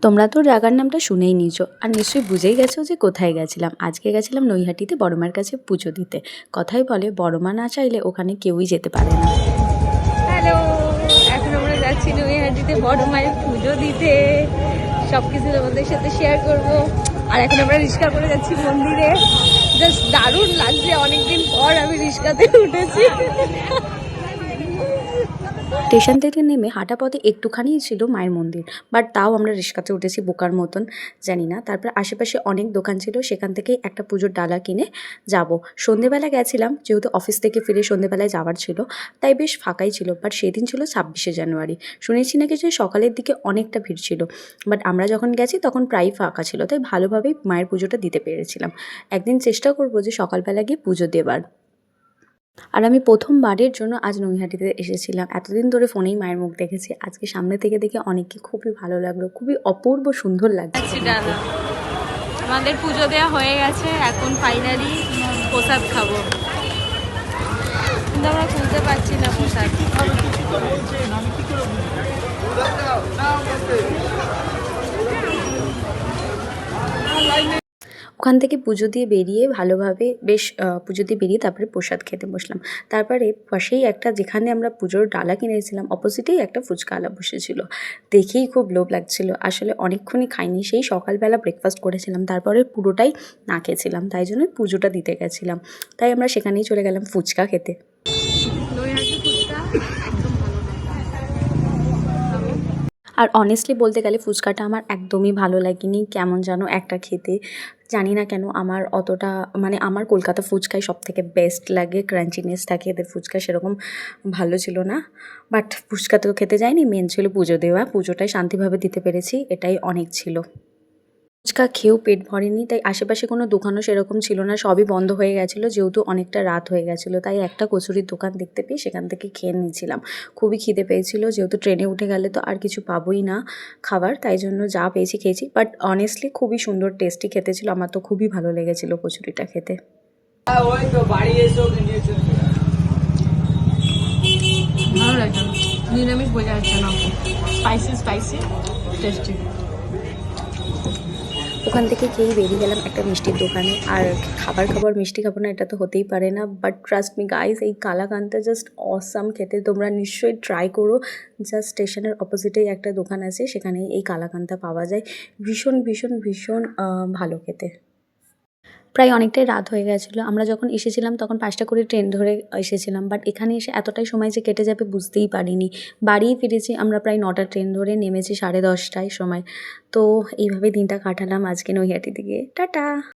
তোমরা তো জায়গার নামটা শুনেই নিয়েছো আর নিশ্চয়ই বুঝেই গেছো যে কোথায় গেছিলাম। আজকে গেছিলাম নৈহাটিতে বড় মার কাছে পুজো দিতে। কথাই বলে বড় মা না চাইলে ওখানে কেউই যেতে পারে না। হ্যালো, এখন আমরা যাচ্ছি নৈহাটিতে বড় মায়ের পুজো দিতে। সবকিছু তোমাদের সাথে শেয়ার করব। আর এখন আমরা রিক্সা করে যাচ্ছি মন্দিরে। জাস্ট দারুণ লাগছে, অনেকদিন পর আমি রিক্সাতে উঠেছি। স্টেশন থেকে নেমে হাঁটা পথে একটুখানিই ছিল মায়ের মন্দির, বাট তাও আমরা রিক্সাতে উঠেছি বোকার মতন, জানি না। তারপর আশেপাশে অনেক দোকান ছিল, সেখান থেকেই একটা পুজোর ডালা কিনে যাব। সন্ধেবেলা গেছিলাম, যেহেতু অফিস থেকে ফিরে সন্ধেবেলায় যাওয়ার ছিল, তাই বেশ ফাঁকাই ছিল। বাট সেদিন ছিল 26শে জানুয়ারি। শুনেছি নাকি যে সকালের দিকে অনেকটা ভিড় ছিল, বাট আমরা যখন গেছি তখন প্রায় ফাঁকা ছিল, তাই ভালোভাবেই মায়ের পুজোটা দিতে পেরেছিলাম। একদিন চেষ্টা করব যে সকালবেলা গিয়ে পুজো দেবার। আর আমি প্রথমবারের জন্য আজ নৈহাটিতে এসেছিলাম। এতদিন ধরে ফোনেই মায়ের মুখ দেখেছি, আজকে সামনে থেকে দেখে অনেককে খুবই ভালো লাগলো, খুবই অপূর্ব সুন্দর লাগছে। আমাদের পুজো দেওয়া হয়ে গেছে, এখন ফাইনালি প্রসাদ খাবো, কিন্তু আমরা খুলতে পারছি না প্রসাদ। ওখান থেকে পুজো দিয়ে বেরিয়ে ভালোভাবে বেশ পুজো দিয়ে বেরিয়ে তারপরে প্রসাদ খেতে বসলাম। তারপরে পাশেই একটা, যেখানে আমরা পুজোর ডালা কিনেছিলাম অপোজিটেই একটা ফুচকাওয়ালা বসেছিল। দেখেই খুব লোভ লাগছিল। আসলে অনেকক্ষণই খাইনি, সেই সকালবেলা ব্রেকফাস্ট করেছিলাম, তারপরে পুরোটাই না খেয়েছিলাম, তাই জন্য পুজোটা দিতে গেছিলাম। তাই আমরা সেখানেই চলে গেলাম ফুচকা খেতে। আর অনেস্টলি বলতে গেলে ফুচকাটা আমার একদমই ভালো লাগেনি, কেমন যেন একটা খেতে। জানি না কেন আমার অতটা, মানে আমার কলকাতা ফুচকাই সবথেকে বেস্ট লাগে, ক্রাঞ্চিনেস থাকে এদের ফুচকা, সেরকম ভালো ছিল না। বাট ফুচকা তো খেতে যাইনি, মেন ছিল পুজো দেওয়া, পুজোটাই শান্তিভাবে দিতে পেরেছি, এটাই অনেক ছিল। ফুচকা খেয়েও পেট ভরেনি, তাই আশেপাশে কোনো দোকানও সেরকম ছিল না, সবই বন্ধ হয়ে গেছিলো, যেহেতু অনেকটা রাত হয়ে গেছিলো। তাই একটা কচুরির দোকান দেখতে পেয়ে সেখান থেকে খেয়ে নিয়েছিলাম। খুবই খিদে পেয়েছিল, যেহেতু ট্রেনে উঠে গেলে তো আর কিছু পাবোই না খাবার, তাই জন্য যা পেয়েছি খেয়েছি। বাট অনেস্টলি খুবই সুন্দর টেস্টি খেতে ছিল, আমার তো খুবই ভালো লেগেছিলো কচুরিটা খেতে। ভালো লাগছে, নিরামিষ বোঝা যাচ্ছে না, স্পাইসি স্পাইসি টেস্টি। ওখান থেকে খেয়েই বেরিয়ে গেলাম একটা মিষ্টির দোকানে। আর খাবার মিষ্টি খাবো না এটা তো হতেই পারে না, বাট ট্রাস্ট মি গাইস, এই কালাকান্দটা জাস্ট অসাম খেতে, তোমরা নিশ্চয়ই ট্রাই করো। জাস্ট স্টেশনের অপোজিটেই একটা দোকান আছে, সেখানেই এই কালাকান্দটা পাওয়া যায়। ভীষণ ভীষণ ভীষণ ভালো খেতে। প্রায় অনেকটাই রাত হয়ে গেছিলো, আমরা যখন এসেছিলাম তখন 5টা করে ট্রেন ধরে এসেছিলাম, বাট এখানে এসে এতটাই সময় যে কেটে যাবে বুঝতেই পারিনি। বাড়িই ফিরেছি আমরা প্রায় 9টা ট্রেন ধরে, নেমেছি 10:30টায় সময়। তো এইভাবে দিনটা কাটালাম আজকে নৈহাটিতে গিয়ে। টাটা।